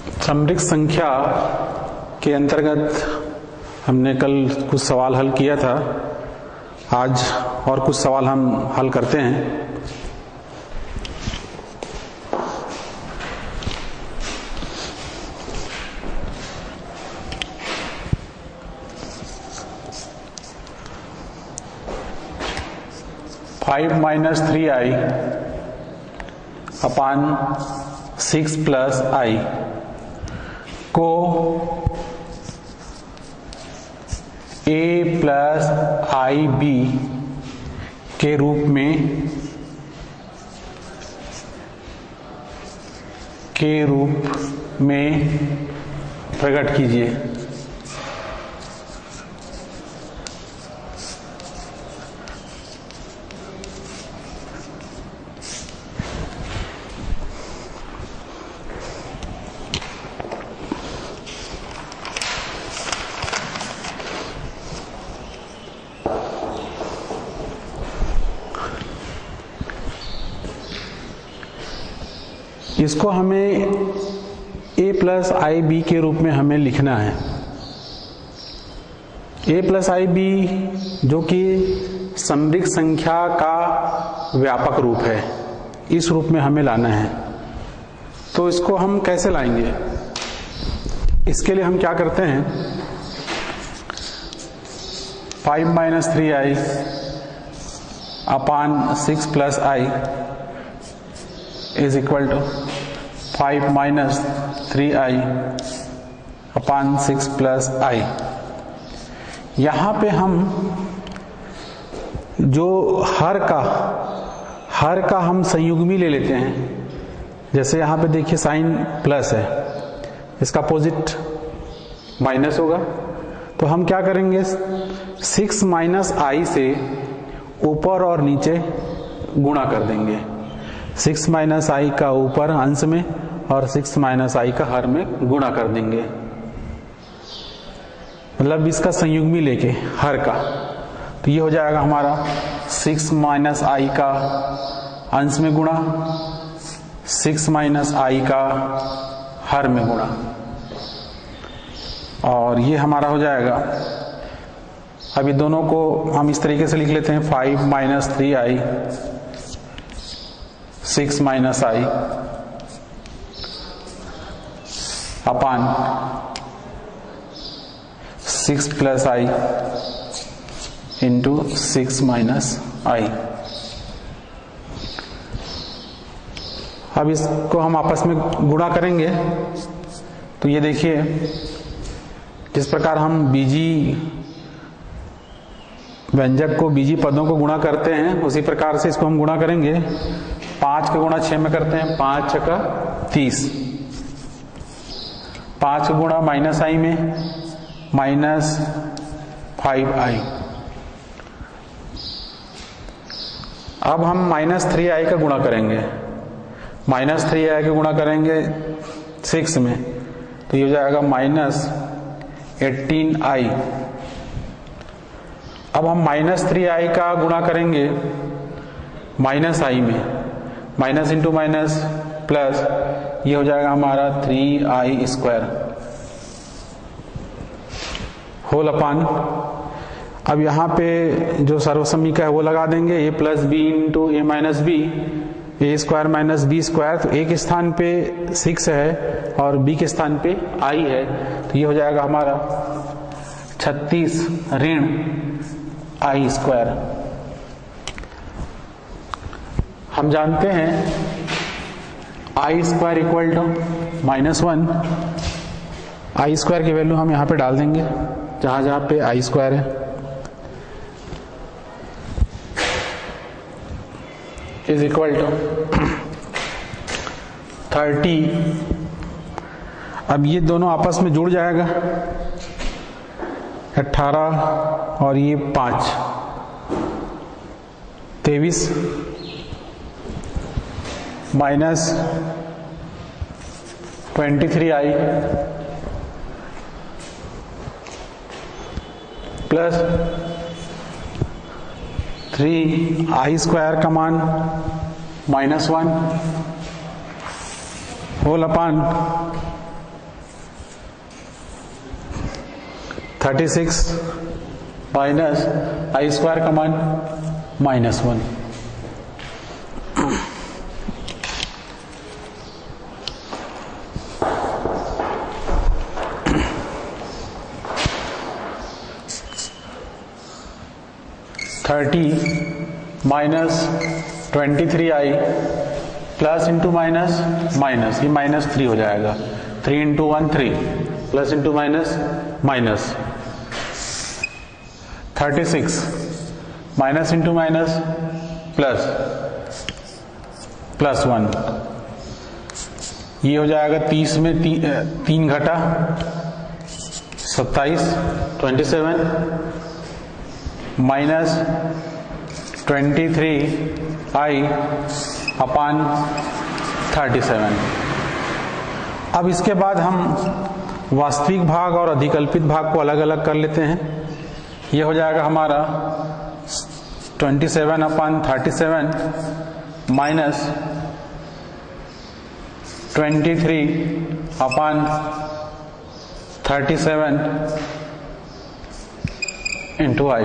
समरिक संख्या के अंतर्गत हमने कल कुछ सवाल हल किया था। आज और कुछ सवाल हम हल करते हैं। Five minus 3i upon 6 plus आई को a प्लस आई बी के रूप में प्रकट कीजिए। इसको हमें a प्लस आई बी के रूप में हमें लिखना है। a प्लस आई बी जो कि समरिक संख्या का व्यापक रूप है, इस रूप में हमें लाना है। तो इसको हम कैसे लाएंगे? इसके लिए हम क्या करते हैं, 5 minus 3i upon 6 plus i is equal to 5 minus 3i upon 6 plus i. यहाँ पे हम जो हर का हम संयुग्मी ले लेते हैं। जैसे यहाँ पे देखिए साइन प्लस है, इसका अपोजिट माइनस होगा। तो हम क्या करेंगे, 6 माइनस आई से ऊपर और नीचे गुणा कर देंगे। 6 माइनस आई का ऊपर अंश में और 6 माइनस आई का हर में गुणा कर देंगे, मतलब इसका संयुग्मी लेके हर का। तो ये हो जाएगा हमारा 6 माइनस आई का अंश में गुणा, 6 माइनस आई का हर में गुणा, और ये हमारा हो जाएगा। अभी दोनों को हम इस तरीके से लिख लेते हैं, 5 माइनस 3i 6 माइनस आई अपान 6 प्लस आई इंटू 6 माइनस आई। अब इसको हम आपस में गुणा करेंगे। तो ये देखिए, जिस प्रकार हम बीजी व्यंजक को, बीजी पदों को गुणा करते हैं, उसी प्रकार से इसको हम गुणा करेंगे। 5 का गुणा 6 में करते हैं, 5 का 30। 5 का गुणा माइनस आई में, माइनस 5i। अब हम माइनस 3i का गुणा करेंगे। माइनस 3i का गुणा करेंगे 6 में, तो ये हो जाएगा माइनस 18i। अब हम माइनस 3i का गुणा करेंगे माइनस आई में, माइनस इंटू माइनस प्लस, ये हो जाएगा हमारा 3i स्क्वायर होल अपान। अब यहाँ पे जो सर्वसमीका है वो लगा देंगे, a plus B into A minus B, A square minus B square. तो a के स्थान पे 6 है और b के स्थान पे i है, तो ये हो जाएगा हमारा 36 ऋण i स्क्वायर। हम जानते हैं i square equal to -1। I square की वैल्यू हम यहाँ पे डाल देंगे जहां जहां पे आई स्क्वायर है, इज इक्वल टू 30। अब ये दोनों आपस में जुड़ जाएगा, 18 और ये 5, 23 minus 23i plus 3i square का मान -1 whole upon 36 minus I square का मान -1। -23i plus into minus minus, ये -3 हो जाएगा। 3 into 1 3, plus into minus minus. 36 minus into minus plus, +1, ये हो जाएगा 30 में 3 घटा 27, 27 माइनस 23i अपान 37। अब इसके बाद हम वास्तविक भाग और अधिकल्पित भाग को अलग अलग कर लेते हैं। ये हो जाएगा हमारा 27 अपान 37 माइनस 23 अपान 37 इंटू आई।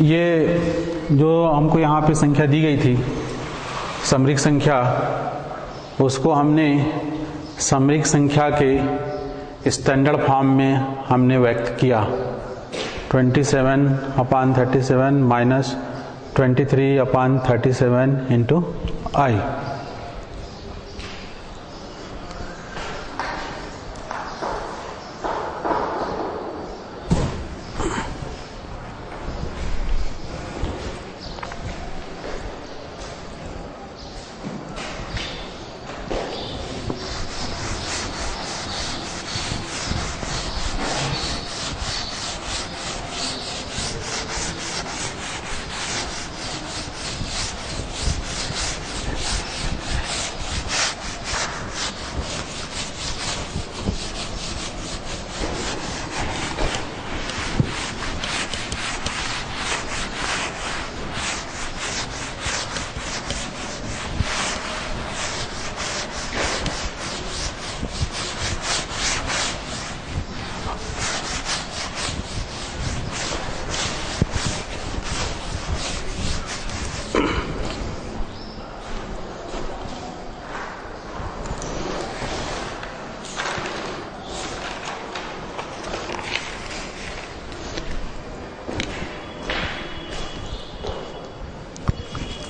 ये जो हमको यहाँ पे संख्या दी गई थी समरिक संख्या, उसको हमने समरिक संख्या के स्टैंडर्ड फॉर्म में हमने व्यक्त किया। 27 अपान 37 माइनस 23 अपान 37 इंटू आई।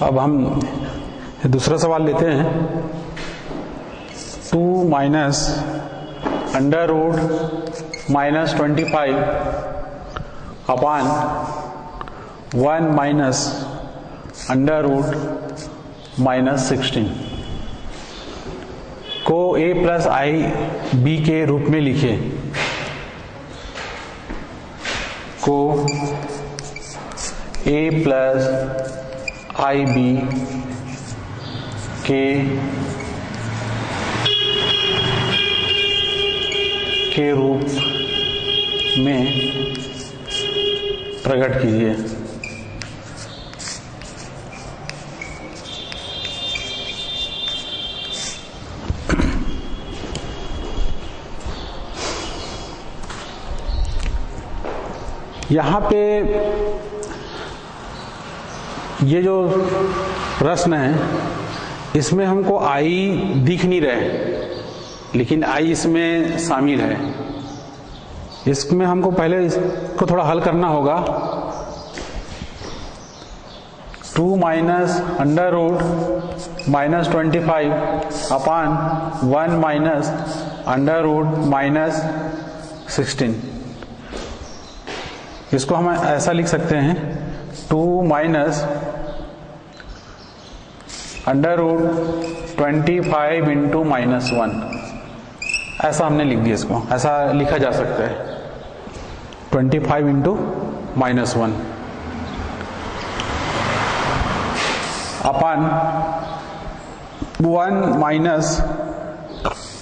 अब हम दूसरा सवाल लेते हैं। 2 माइनस अंडर रूट -25 अपान 1 माइनस अंडर रूट -16 को a प्लस आई बी के रूप में लिखिए। को a प्लस आई बी के रूप में प्रकट कीजिए। यहाँ पे ये जो प्रश्न है इसमें हमको आई दिख नहीं रहे, लेकिन आई इसमें शामिल है। इसमें हमको पहले इसको थोड़ा हल करना होगा। 2 माइनस अंडर रूट -25 अपान 1 माइनस अंडर रूट -16, इसको हम ऐसा लिख सकते हैं 2 माइनस अंडर रूट 25 इंटू -1, ऐसा हमने लिख दिया। इसको ऐसा लिखा जा सकता है 25 into -1 upon 1 minus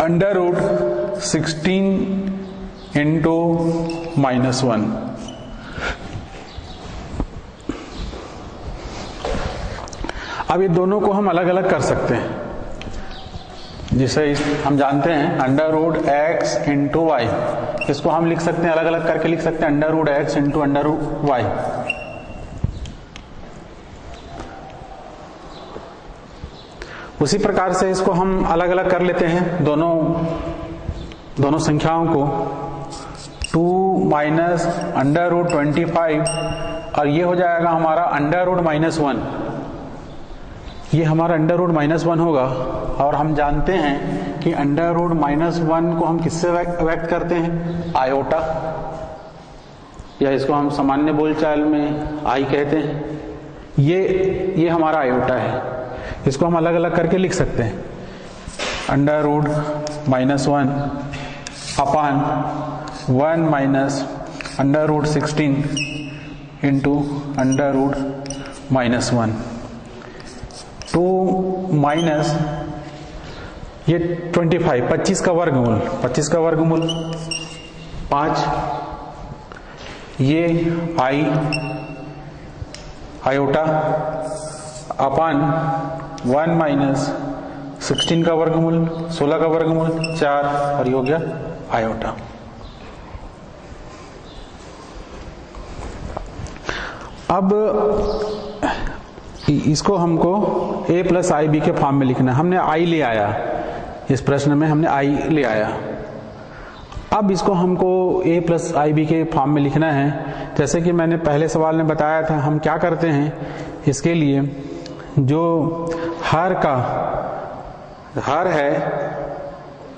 under root 16 into -1। अब ये दोनों को हम अलग अलग कर सकते हैं। जिसे हम जानते हैं under root X into Y, इसको हम लिख सकते हैं अलग अलग करके लिख सकते हैं under root X into under root Y. उसी प्रकार से इसको हम अलग अलग कर लेते हैं दोनों संख्याओं को, 2 माइनस अंडर रूट 25 और ये हो जाएगा हमारा अंडर रूट -1। ये हमारा अंडर रूट -1 होगा और हम जानते हैं कि अंडर रूट -1 को हम किससे व्यक्त करते हैं, आयोटा, या इसको हम सामान्य बोलचाल में आई कहते हैं। ये हमारा आयोटा है, इसको हम अलग अलग करके लिख सकते हैं under root -1 upon 1 minus under root 16 into under root -1, 2 minus ये 25 का वर्गमूल 5, ये आयोटा अपान 1 माइनस 16 का वर्गमूल 16 का वर्गमूल 4 और ये हो गया आयोटा। अब इसको हमको a प्लस आई बी के फॉर्म में लिखना है। हमने आई ले आया, इस प्रश्न में हमने आई ले आया। अब इसको हमको a प्लस आई बी के फॉर्म में लिखना है। जैसे कि मैंने पहले सवाल में बताया था, हम क्या करते हैं इसके लिए, जो हर है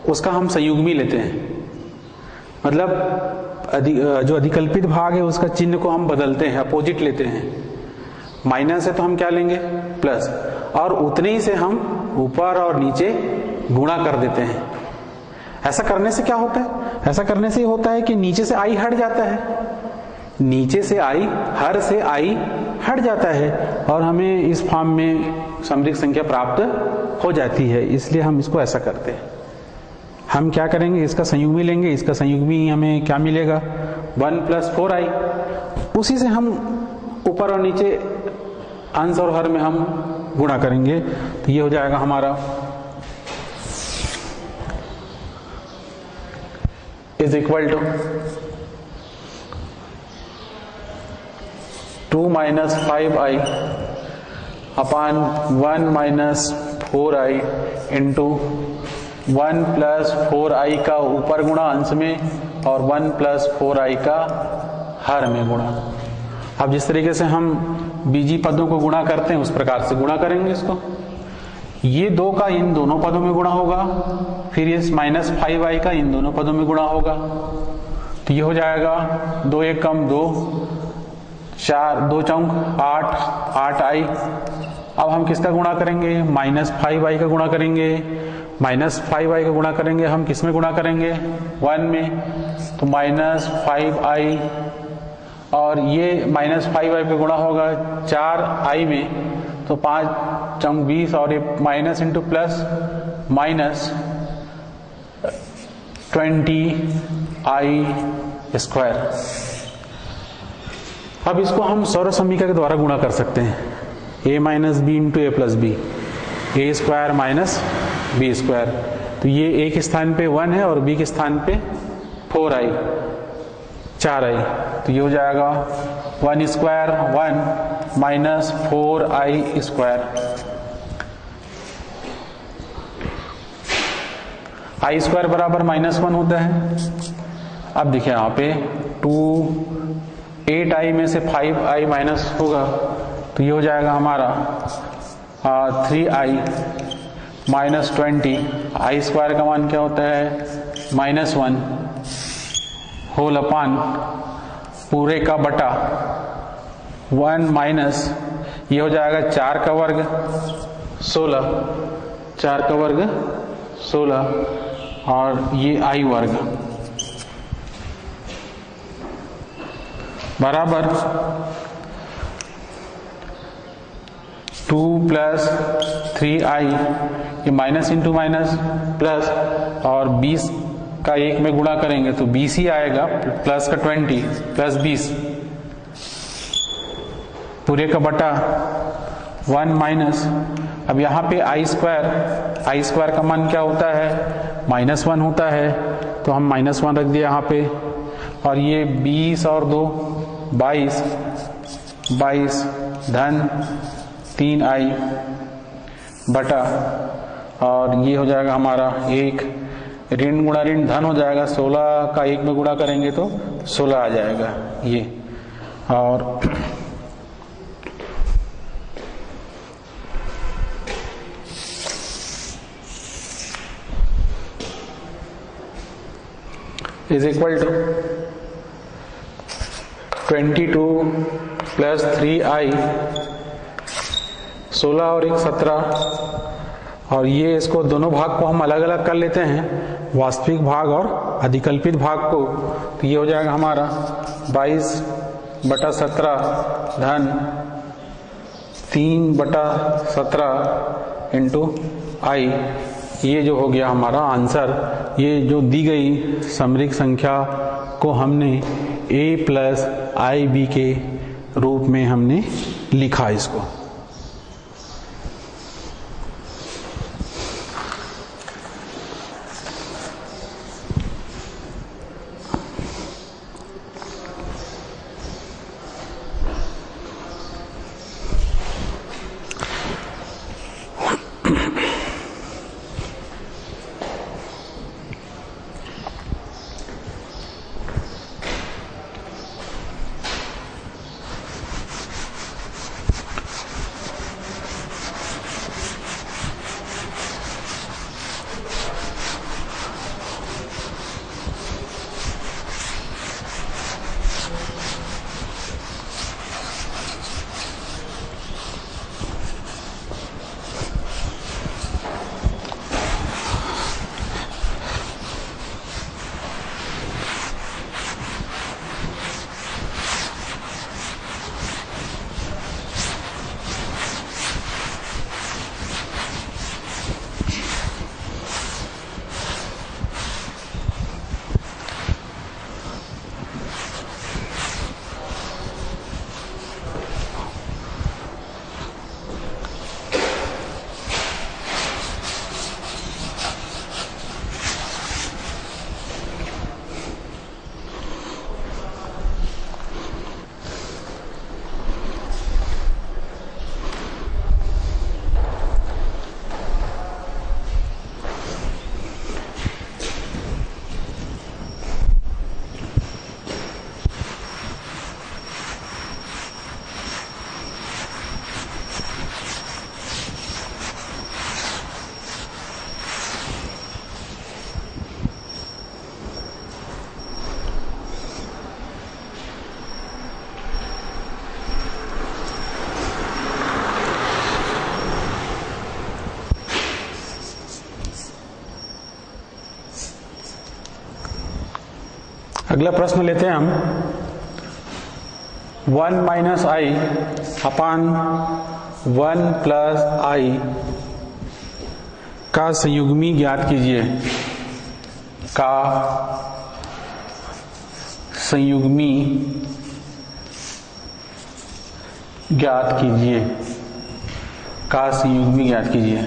उसका हम संयुग्मी लेते हैं, मतलब जो अधिकल्पित भाग है उसका चिन्ह को हम बदलते हैं, अपोजिट लेते हैं। माइनस है तो हम क्या लेंगे, प्लस, और उतने ही से हम ऊपर और नीचे गुणा कर देते हैं। ऐसा करने से क्या होता है, ऐसा करने से होता है कि नीचे से आई हट जाता है, नीचे से आई, हर से आई हट जाता है और हमें इस फॉर्म में समरिक संख्या प्राप्त हो जाती है। इसलिए हम इसको ऐसा करते हैं। हम क्या करेंगे, इसका संयुग्मी लेंगे, इसका संयुग्मी हमें क्या मिलेगा, 1 + 4i। उसी से हम ऊपर और नीचे अंश और हर में हम गुणा करेंगे, तो ये हो जाएगा हमारा is equal to 2 minus 5i upon 1 minus 4i into 1 + 4i का ऊपर गुणा अंश में और 1 + 4i का हर में गुणा। अब जिस तरीके से हम बीजी पदों को गुणा करते हैं उस प्रकार से गुणा करेंगे इसको। ये 2 का इन दोनों पदों में गुणा होगा, फिर ये -5i का इन दोनों पदों में गुणा होगा, तो ये हो जाएगा 2 1 कम 2, 4 2 चौक 8i। अब हम किसका गुणा करेंगे, -5i का गुणा करेंगे, -5i का गुणा करेंगे, हम किस में गुणा करेंगे, 1 में, तो -5i और ये -5i पे गुणा होगा 4i में, तो 5 चौक 20 और ये माइनस इंटू प्लस -20i²। अब इसको हम सौर समीकरण के द्वारा गुणा कर सकते हैं, a - b into a + b, a² - b²। तो ये a के स्थान पे 1 है और b के स्थान पे 4i, तो ये हो जाएगा 1² 1 माइनस 4i²। i² बराबर -1 होता है। अब देखिए यहाँ पे 8i में से 5i माइनस होगा, तो ये हो जाएगा हमारा 3i - 20। i² का मान क्या होता है, -1 होल अपान पूरे का बटा 1 माइनस, ये हो जाएगा 4 का वर्ग 16, 4 का वर्ग 16 और ये i वर्ग बराबर 2 + 3i, ये माइनस इंटू माइनस प्लस, और 20 का 1 में गुणा करेंगे तो 20 ही आएगा, प्लस का 20 + 20 पूरे का बटा 1 माइनस अब यहाँ पे आई स्क्वायर का मान क्या होता है, -1 होता है, तो हम -1 रख दिया यहाँ पे। और ये 20 और 2 22 धन 3i बटा, और ये हो जाएगा हमारा 1 ऋण गुणा ऋण धन हो जाएगा, 16 का 1 में गुणा करेंगे तो 16 आ जाएगा ये। और is equal to 22 plus 3i, 16 और 1 17। और ये इसको दोनों भाग को हम अलग अलग कर लेते हैं, वास्तविक भाग और अधिकल्पित भाग को। तो ये हो जाएगा हमारा 22 बटा 17 धन 3 बटा 17 इंटू आई। ये जो हो गया हमारा आंसर। ये जो दी गई समरिक संख्या को हमने a प्लस आई बी के रूप में हमने लिखा इसको। अगला प्रश्न लेते हैं हम। 1 माइनस आई अपान 1 प्लस आई का संयुग्मी ज्ञात कीजिए। का संयुग्मी ज्ञात कीजिए। का संयुग्मी ज्ञात कीजिए।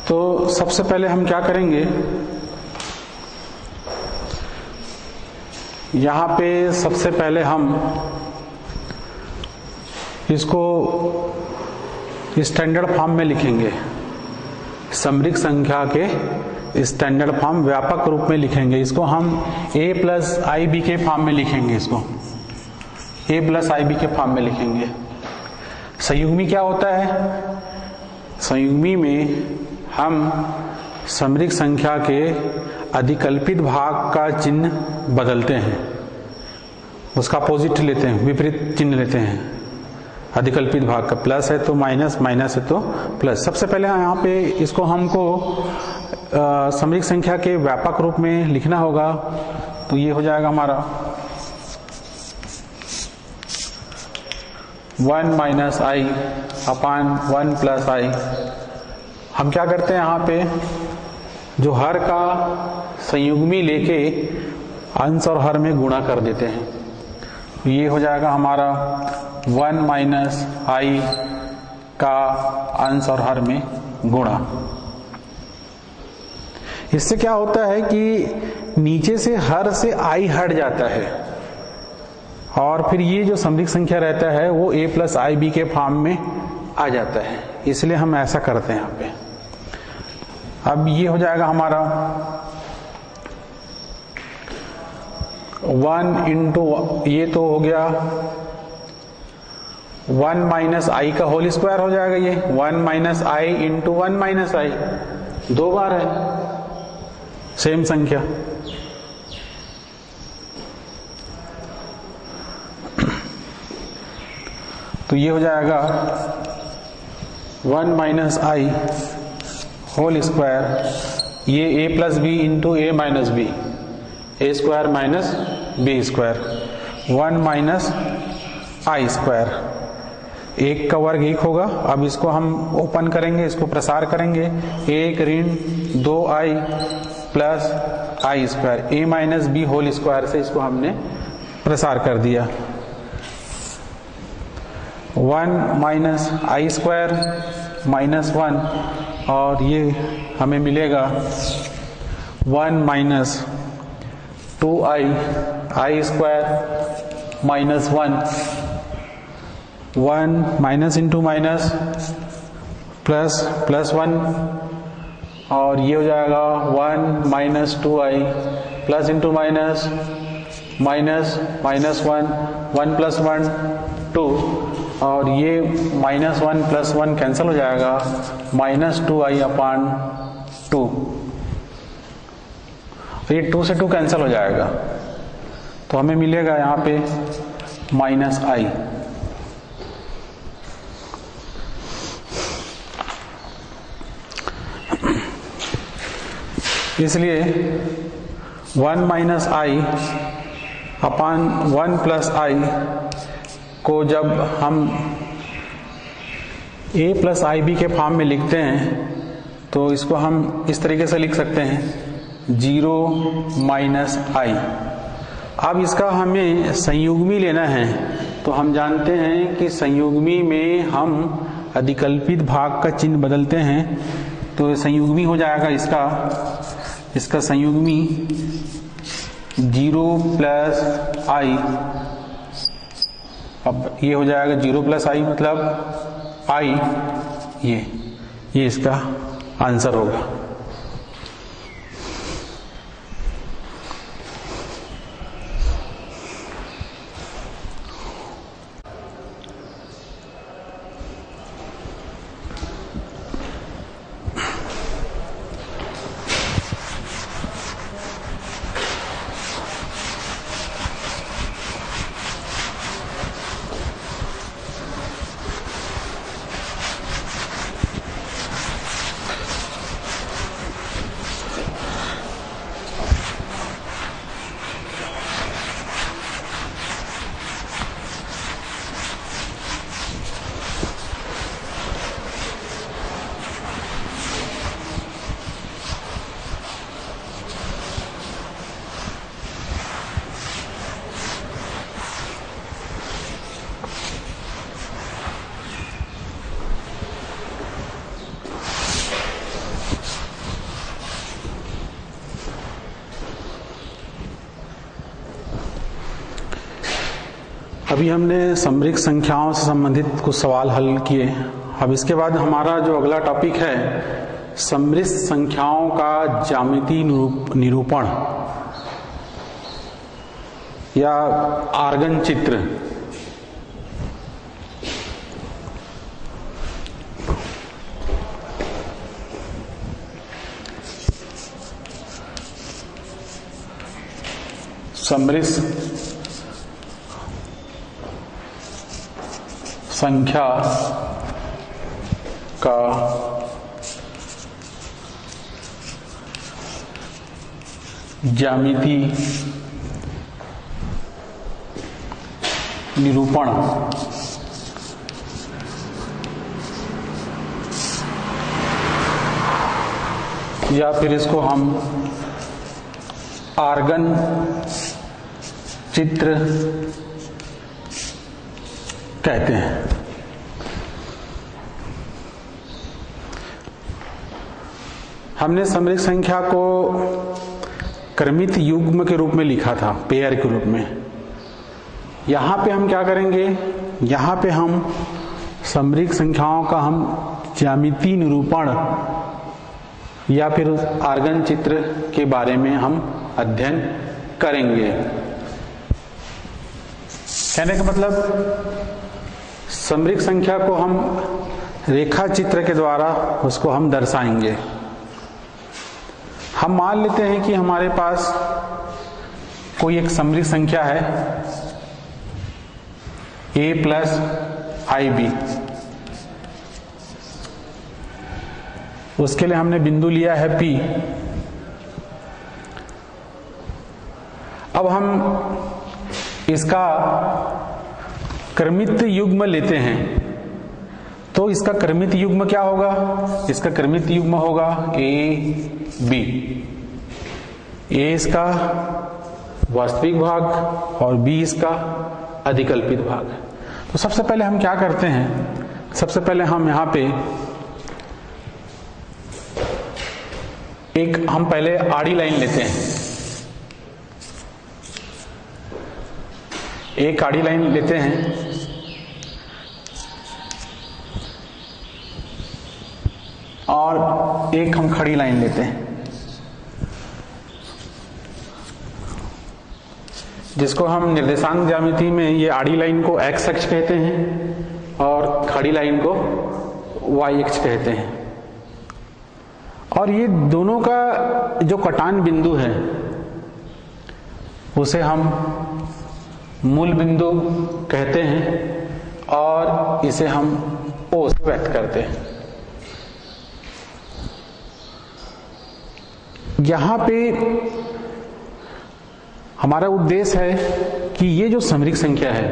तो सबसे पहले हम क्या करेंगे, यहां पे सबसे पहले हम इसको स्टैंडर्ड फॉर्म में लिखेंगे। समरिक संख्या के स्टैंडर्ड फॉर्म व्यापक रूप में लिखेंगे। इसको हम a प्लस आई बी के फॉर्म में लिखेंगे। इसको a प्लस आई बी के फॉर्म में लिखेंगे। संयुग्मी क्या होता है? संयुग्मी में हम समरिक संख्या के अधिकल्पित भाग का चिन्ह बदलते हैं, उसका अपोजिट लेते हैं, विपरीत चिन्ह लेते हैं। अधिकल्पित भाग का प्लस है तो माइनस, माइनस है तो प्लस। सबसे पहले यहाँ पे इसको हमको समरिक संख्या के व्यापक रूप में लिखना होगा। तो ये हो जाएगा हमारा 1 माइनस आई अपान 1 प्लस आई। हम क्या करते हैं, यहाँ पे जो हर का संयुग्मी लेके अंश और हर में गुणा कर देते हैं। ये हो जाएगा हमारा 1 माइनस आई का अंश और हर में गुणा। इससे क्या होता है कि नीचे से हर से आई हट जाता है और फिर ये जो समरिक संख्या रहता है वो a प्लस आई बी के फॉर्म में आ जाता है, इसलिए हम ऐसा करते हैं यहाँ पे। अब ये हो जाएगा हमारा 1 इंटू, ये तो हो गया 1 माइनस आई का होल स्क्वायर हो जाएगा, ये 1 minus I into 1 minus I, 2 बार है सेम संख्या। तो ये हो जाएगा 1 माइनस आई होल स्क्वायर, ये a plus B into A minus B, A square minus B square, 1 minus I square, एक का वर्ग 1 होगा। अब इसको हम ओपन करेंगे, इसको प्रसार करेंगे, 1 ऋण 2i प्लस आई स्क्वायर, ए माइनस बी होल स्क्वायर से इसको हमने प्रसार कर दिया। 1 माइनस आई स्क्वायर माइनस 1, और ये हमें मिलेगा 1 minus 2i i square minus 1, 1 minus into minus plus plus 1, और ये हो जाएगा 1 minus 2i plus into minus minus minus 1, 1 plus 1 2, और ये माइनस 1 प्लस 1 कैंसिल हो जाएगा, माइनस 2i अपान 2, ये 2 से 2 कैंसिल हो जाएगा, तो हमें मिलेगा यहाँ पे माइनस आई। इसलिए 1 माइनस आई अपान 1 प्लस आई को जब हम a प्लस आई बी के फॉर्म में लिखते हैं तो इसको हम इस तरीके से लिख सकते हैं 0 माइनस आई। अब इसका हमें संयुग्मी लेना है, तो हम जानते हैं कि संयुग्मी में हम अधिकल्पित भाग का चिन्ह बदलते हैं, तो संयुग्मी हो जाएगा इसका संयुग्मी 0 प्लस आई। अब ये हो जाएगा 0 प्लस आई मतलब आई, ये इसका आंसर होगा। अभी हमने समरिक संख्याओं से संबंधित कुछ सवाल हल किए। अब इसके बाद हमारा जो अगला टॉपिक है समरिक संख्याओं का ज्यामितीय निरूपण या आर्गन चित्र। समरिक संख्या का ज्यामितीय निरूपण। या फिर इसको हम आर्गन चित्र कहते हैं। हमने समरिक संख्या को क्रमित युग्म के रूप में लिखा था, पेयर के रूप में। यहां पे हम क्या करेंगे, यहां पे हम समरिक संख्याओं का हम ज्यामितीय निरूपण या फिर आर्गन चित्र के बारे में हम अध्ययन करेंगे। कहने का मतलब समरिक संख्या को हम रेखा चित्र के द्वारा उसको हम दर्शाएंगे। हम मान लेते हैं कि हमारे पास कोई एक समरिक संख्या है a प्लस IB। उसके लिए हमने बिंदु लिया है P। अब हम इसका क्रमित युग्म लेते हैं, तो इसका क्रमित युग्म क्या होगा, इसका क्रमित युग्म होगा AB। A इसका वास्तविक भाग और B इसका अधिकल्पित भाग। तो सबसे पहले हम क्या करते हैं, सबसे पहले हम यहां पे हम पहले आड़ी लाइन लेते हैं, एक आड़ी लाइन लेते हैं और एक हम खड़ी लाइन लेते हैं, जिसको हम निर्देशांक ज्यामिति में ये आड़ी लाइन को x अक्ष कहते हैं और खड़ी लाइन को y अक्ष कहते हैं। और ये दोनों का जो कटान बिंदु है उसे हम मूल बिंदु कहते हैं और इसे हम O से व्यक्त करते हैं। यहां पे हमारा उद्देश्य है कि ये जो समरिक संख्या है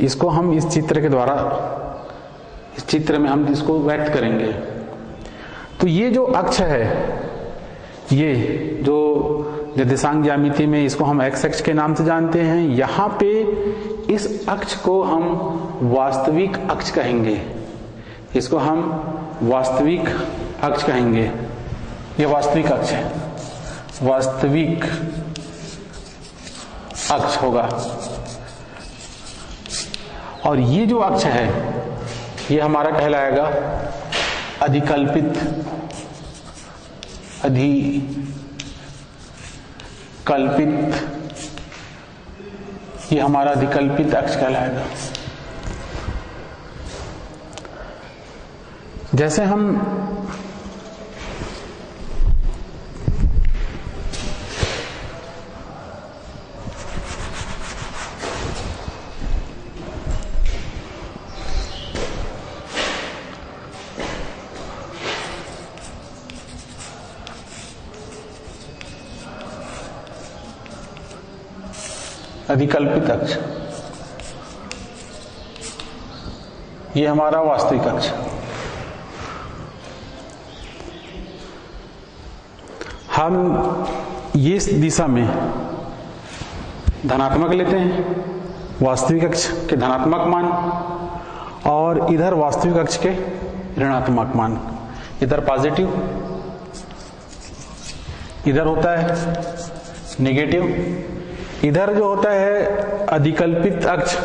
इसको हम इस चित्र के द्वारा, इस चित्र में हम इसको व्यक्त करेंगे। तो ये जो अक्ष है, ये जो निर्देशांक ज्यामिति में इसको हम x अक्ष के नाम से जानते हैं, यहाँ पे इस अक्ष को हम वास्तविक अक्ष कहेंगे, इसको हम वास्तविक अक्ष कहेंगे। ये वास्तविक अक्ष है, वास्तविक अक्ष होगा। और ये जो अक्ष है ये हमारा कहलाएगा अधिकल्पित, ये हमारा अधिकल्पित अक्ष कहलाएगा। जैसे हम अधिकल्पित अक्ष, ये हमारा वास्तविक अक्ष। हम ये इस दिशा में धनात्मक लेते हैं, वास्तविक अक्ष के धनात्मक मान, और इधर वास्तविक अक्ष के ऋणात्मक मान। इधर पॉजिटिव, इधर होता है नेगेटिव। इधर जो होता है अधिकल्पित अक्ष,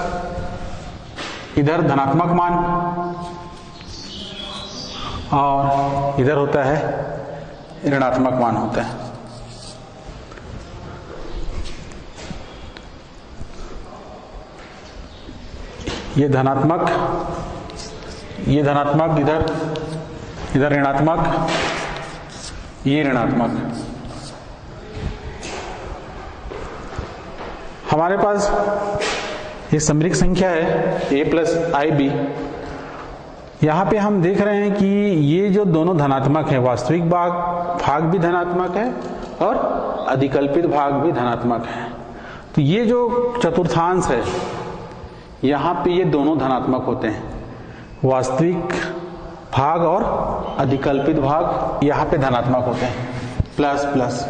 इधर धनात्मक मान, और इधर होता है ऋणात्मक मान होता है। ये धनात्मक, ये धनात्मक, इधर ऋणात्मक, ये ऋणात्मक। हमारे पास ये समरिक संख्या है a प्लस IB। यहाँ पे हम देख रहे हैं कि ये जो दोनों धनात्मक है, वास्तविक भाग भी धनात्मक है और अधिकल्पित भाग भी धनात्मक है। तो ये जो चतुर्थांश है यहाँ पे ये दोनों धनात्मक होते हैं, वास्तविक भाग और अधिकल्पित भाग यहाँ पे धनात्मक होते हैं, प्लस प्लस।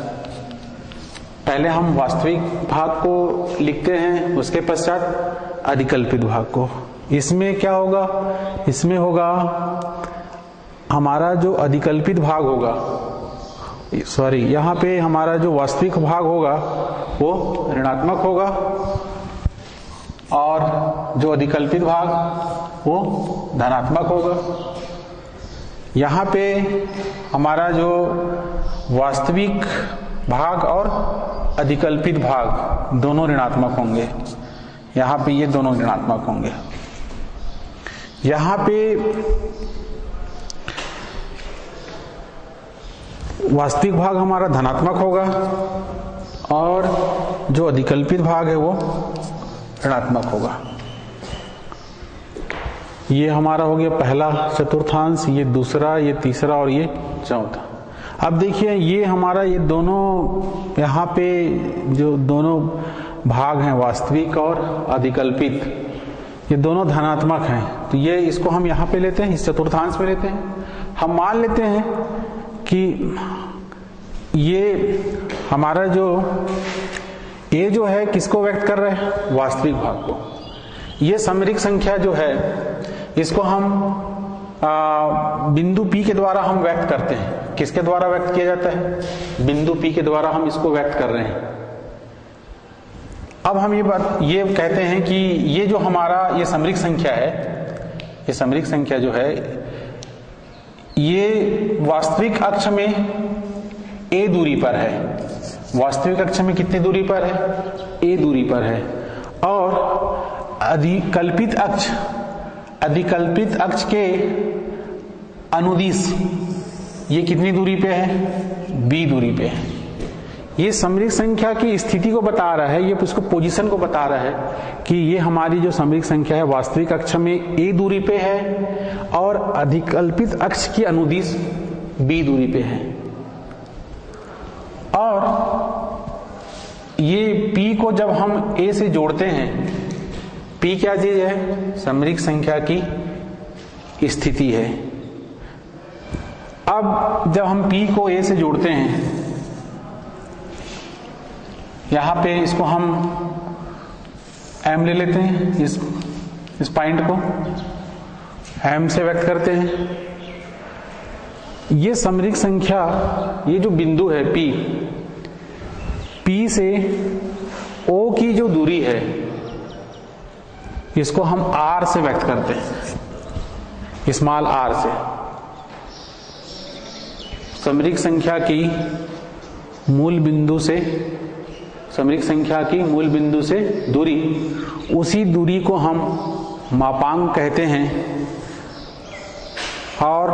पहले हम वास्तविक भाग को लिखते हैं, उसके पश्चात अधिकल्पित भाग को। इसमें क्या होगा, इसमें होगा हमारा जो अधिकल्पित भाग होगा, सॉरी यहाँ पे हमारा जो वास्तविक भाग होगा वो ऋणात्मक होगा और जो अधिकल्पित भाग वो धनात्मक होगा। यहाँ पे हमारा जो वास्तविक भाग और अधिकल्पित भाग दोनों ऋणात्मक होंगे, यहाँ पे ये दोनों ऋणात्मक होंगे। यहाँ पे वास्तविक भाग हमारा धनात्मक होगा और जो अधिकल्पित भाग है वो ऋणात्मक होगा। ये हमारा हो गया पहला चतुर्थांश, ये दूसरा, ये तीसरा और ये चौथा। अब देखिए ये हमारा ये दोनों यहाँ पे जो दोनों भाग हैं वास्तविक और अधिकल्पित, ये दोनों धनात्मक हैं, तो ये इसको हम यहाँ पे लेते हैं, इस चतुर्थांश में लेते हैं। हम मान लेते हैं कि ये हमारा जो ये जो है किसको व्यक्त कर रहा है, वास्तविक भाग को। ये समरिक संख्या जो है इसको हम बिंदु P के द्वारा हम व्यक्त करते हैं। किसके द्वारा व्यक्त किया जाता है, बिंदु P के द्वारा हम इसको व्यक्त कर रहे हैं। अब हम ये कहते हैं कि ये जो हमारा ये समरिक संख्या है, ये समरिक संख्या जो है ये वास्तविक अक्ष में a दूरी पर है। वास्तविक अक्ष में कितनी दूरी पर है, a दूरी पर है। और अधिकल्पित अक्ष के अनुदिश ये कितनी दूरी पे है, b दूरी पे है। ये समरिक संख्या की स्थिति को बता रहा है, ये उसको पोजीशन को बता रहा है कि ये हमारी जो समरिक संख्या है वास्तविक अक्ष में a दूरी पे है और अधिकल्पित अक्ष की अनुदिश b दूरी पे है। और ये p को जब हम a से जोड़ते हैं, p क्या चीज है, समरिक संख्या की स्थिति है। अब जब हम p को a से जोड़ते हैं, यहां पे इसको हम m ले लेते हैं, इस पॉइंट को m से व्यक्त करते हैं। ये समरिक संख्या, ये जो बिंदु है P से O की जो दूरी है इसको हम R से व्यक्त करते हैं, स्मॉल r से। समरिक संख्या की मूल बिंदु से, समरिक संख्या की मूल बिंदु से दूरी, उसी दूरी को हम मापांक कहते हैं। और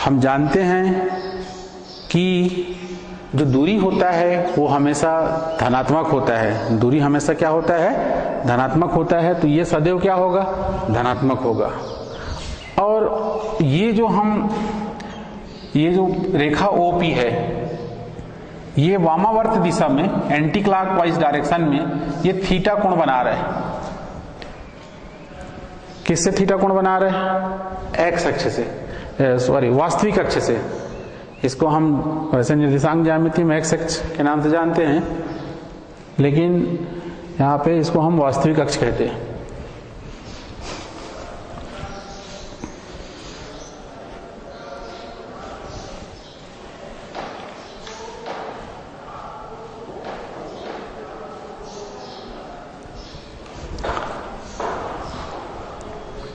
हम जानते हैं कि जो दूरी होता है वो हमेशा धनात्मक होता है। दूरी हमेशा क्या होता है, धनात्मक होता है। तो ये सदैव क्या होगा, धनात्मक होगा। और ये जो रेखा OP है, ये वामावर्त दिशा में, एंटी क्लॉकवाइज डायरेक्शन में ये थीटा कोण बना रहा है। किससे थीटा कोण बना रहे हैं, एक्स अक्ष से, सॉरी वास्तविक अक्ष से। इसको हम वैसे निर्देशांक ज्यामिति में एक्स अक्ष के नाम से जानते हैं, लेकिन यहाँ पे इसको हम वास्तविक अक्ष कहते हैं।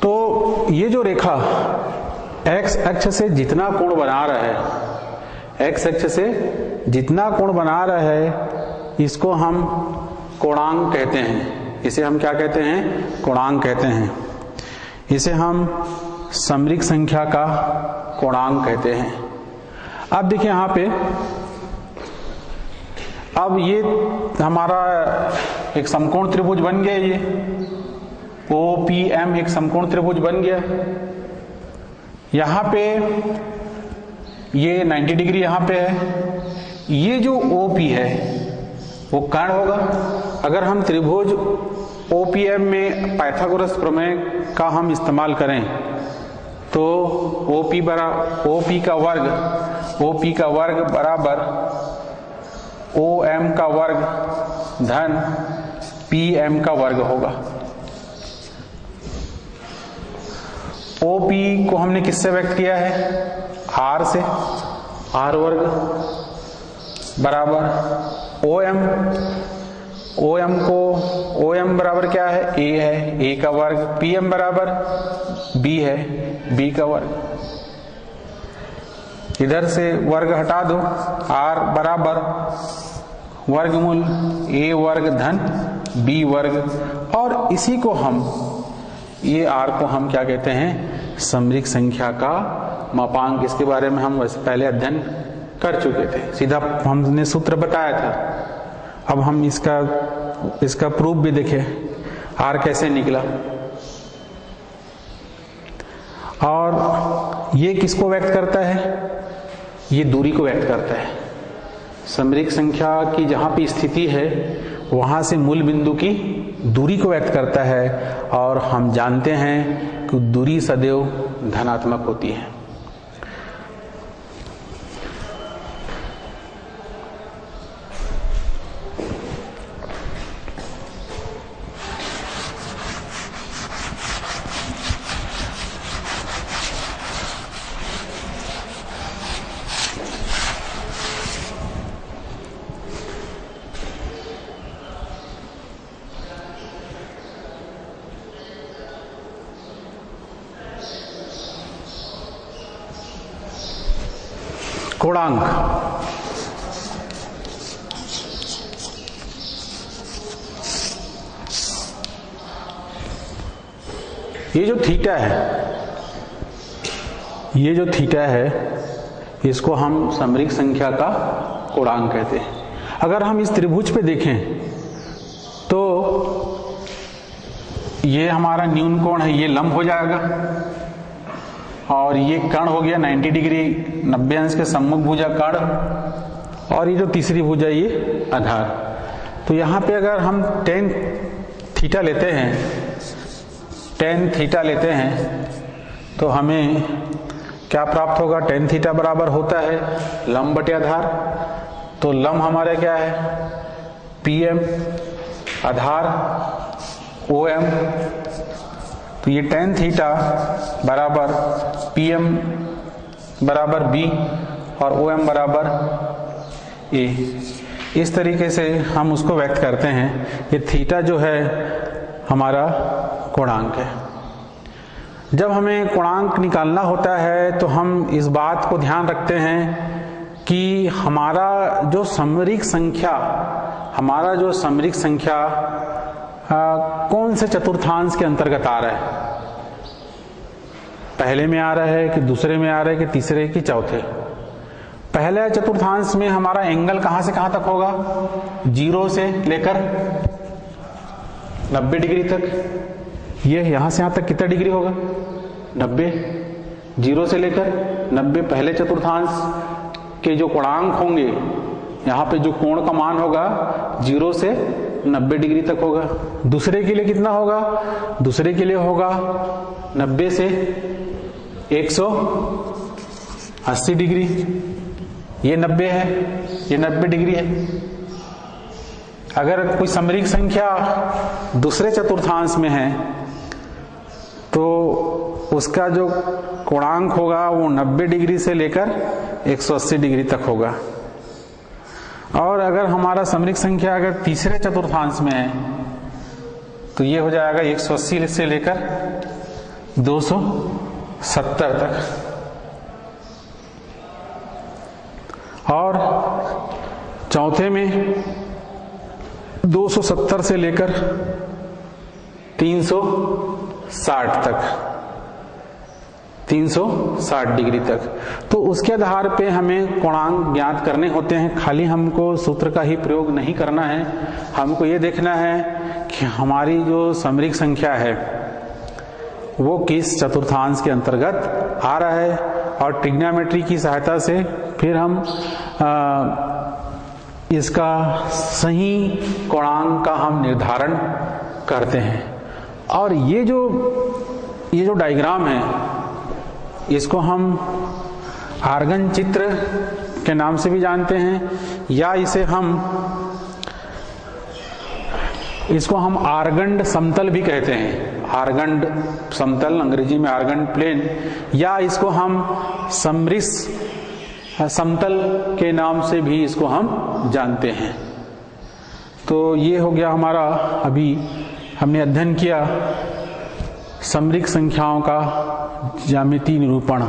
तो ये जो रेखा एक्स अक्ष से जितना कोण बना रहा है, एक्स अक्ष से जितना कोण बना रहा है, इसको हम कोणांक कहते हैं। इसे हम क्या कहते हैं, कोणांक कहते हैं। इसे हम समरिक संख्या का कोणांक कहते हैं। अब देखिए यहाँ पे, अब ये हमारा एक समकोण त्रिभुज बन गया, ये OPM एक समकोण त्रिभुज बन गया। यहां पे ये 90 डिग्री यहां पे है। ये जो OP है वो कर्ण होगा। अगर हम त्रिभुज OPM में पाइथागोरस प्रमेय का हम इस्तेमाल करें तो OP का वर्ग बराबर OM का वर्ग धन PM का वर्ग होगा। ओपी को हमने किससे व्यक्त किया है? आर से, आर वर्ग बराबर ओएम, ओएम को ओएम बराबर क्या है? ए है, ए का वर्ग, पीएम बराबर बी है, बी का वर्ग, इधर से वर्ग हटा दो, आर बराबर वर्गमूल ए वर्ग धन बी वर्ग, और इसी को हम, ये आर को हम क्या कहते हैं? समरिक संख्या का मापांक। इसके बारे में हम वैसे पहले अध्ययन कर चुके थे, सीधा हमने सूत्र बताया था। अब हम इसका प्रूफ भी देखें, आर कैसे निकला। और ये किसको व्यक्त करता है? ये दूरी को व्यक्त करता है। समरिक संख्या की जहां पे स्थिति है वहां से मूल बिंदु की दूरी को व्यक्त करता है, और हम जानते हैं कि दूरी सदैव धनात्मक होती है। कोणांक, ये जो थीटा है, ये जो थीटा है इसको हम समरिक संख्या का कोणांक कहते हैं। अगर हम इस त्रिभुज पे देखें तो ये हमारा न्यून कोण है, ये लंब हो जाएगा, और ये कर्ण हो गया 90 डिग्री 90 अंश के सम्मुख भुजा कर्ण, और ये जो तीसरी भुजा ये आधार। तो यहाँ पे अगर हम tan थीटा लेते हैं, tan थीटा लेते हैं तो हमें क्या प्राप्त होगा? tan थीटा बराबर होता है लंब बटे आधार। तो लंब हमारा क्या है? PM, आधार OM। तो ये tan थीटा बराबर PM बराबर B और OM बराबर A। इस तरीके से हम उसको व्यक्त करते हैं। ये थीटा जो है हमारा कोणांक है। जब हमें कोणांक निकालना होता है तो हम इस बात को ध्यान रखते हैं कि हमारा जो समरिक संख्या कौन से चतुर्थांश के अंतर्गत आ रहा है? पहले में आ रहा है कि दूसरे में आ रहा है कि तीसरे की चौथे? पहले चतुर्थांश में हमारा एंगल कहां से कहां तक होगा? 0 से लेकर 90 डिग्री तक। ये यहां से यहां तक कितना डिग्री होगा? 90। 0 से लेकर 90 पहले चतुर्थांश के जो कोणांक होंगे, यहाँ पे जो कोण का मान होगा 0 से 90 डिग्री तक होगा। दूसरे के लिए कितना होगा? दूसरे के लिए होगा 90 से 180 डिग्री। ये 90 है, ये 90 डिग्री है। अगर कोई समरिक संख्या दूसरे चतुर्थांश में है तो उसका जो कोणांक होगा वो 90 डिग्री से लेकर 180 डिग्री तक होगा। और अगर हमारा समरिक संख्या अगर तीसरे चतुर्थांश में है तो ये हो जाएगा 180 से लेकर 270 तक। और चौथे में 270 से लेकर 360 तक, 360 डिग्री तक। तो उसके आधार पे हमें कोणांक ज्ञात करने होते हैं। खाली हमको सूत्र का ही प्रयोग नहीं करना है, हमको ये देखना है कि हमारी जो समरिक संख्या है वो किस चतुर्थांश के अंतर्गत आ रहा है। और ट्रिग्नोमेट्री की सहायता से फिर हम इसका सही कोणांक का हम निर्धारण करते हैं। और ये जो डायग्राम है इसको हम आर्गन चित्र के नाम से भी जानते हैं, या इसे हम इसको हम आर्गंड समतल भी कहते हैं, आर्गंड समतल, अंग्रेजी में आर्गंड प्लेन, या इसको हम समरिस समतल के नाम से भी इसको हम जानते हैं। तो ये हो गया हमारा, अभी हमने अध्ययन किया समरिक संख्याओं का ज्यामितीय निरूपण।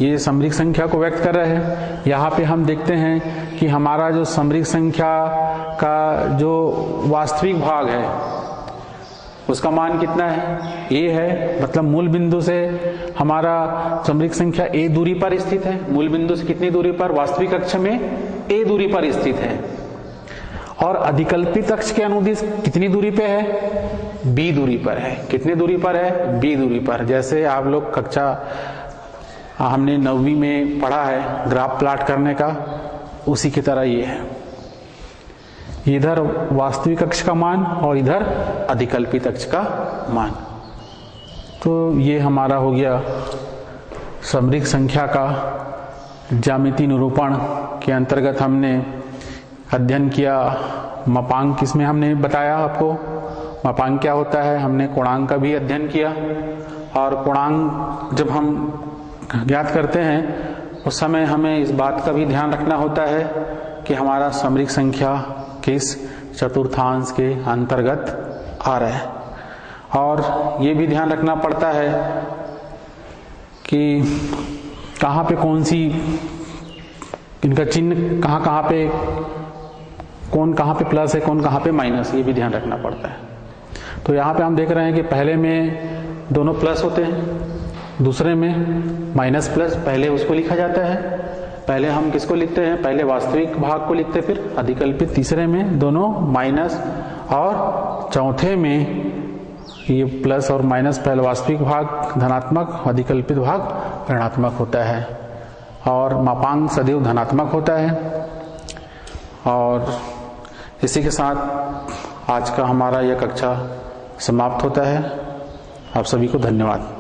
ये समरिक संख्या को व्यक्त कर रहे हैं। यहाँ पे हम देखते हैं कि हमारा जो समरिक संख्या का जो वास्तविक भाग है उसका मान कितना है, a है, मतलब मूल बिंदु से हमारा समरिक संख्या a दूरी पर स्थित है। मूल बिंदु से कितनी दूरी पर, वास्तविक अक्ष में a दूरी पर स्थित है। और अधिकल्पित अक्ष के अनुदिश कितनी दूरी पे है, b दूरी पर है। कितनी दूरी पर है, b दूरी पर। जैसे आप लोग कक्षा हमने 9वीं में पढ़ा है ग्राफ प्लॉट करने का, उसी की तरह ये है। इधर वास्तविक अक्ष का मान और इधर अधिकल्पित अक्ष का मान। तो ये हमारा हो गया समरिक संख्या का ज्यामितीय निरूपण के अंतर्गत हमने अध्ययन किया। मापांक इसमें हमने बताया आपको, मापांक क्या होता है। हमने कोणांक का भी अध्ययन किया, और कोणांक जब हम ज्ञात करते हैं उस समय हमें इस बात का भी ध्यान रखना होता है कि हमारा समरिक संख्या किस चतुर्थांश के अंतर्गत आ रहा है। और ये भी ध्यान रखना पड़ता है कि कहाँ पे कौन सी, इनका चिन्ह कहाँ कहाँ पे, कौन कहाँ पे प्लस है, कौन कहाँ पे माइनस, ये भी ध्यान रखना पड़ता है। तो यहाँ पे हम देख रहे हैं कि पहले में दोनों प्लस होते हैं, दूसरे में माइनस प्लस। पहले उसको लिखा जाता है, पहले हम किसको लिखते हैं, पहले वास्तविक भाग को लिखते हैं, फिर अधिकल्पित। तीसरे में दोनों माइनस, और चौथे में ये प्लस और माइनस, पहले वास्तविक भाग धनात्मक, अधिकल्पित भाग ऋणात्मक होता है, और मापांक सदैव धनात्मक होता है। और इसी के साथ आज का हमारा यह कक्षा समाप्त होता है। आप सभी को धन्यवाद।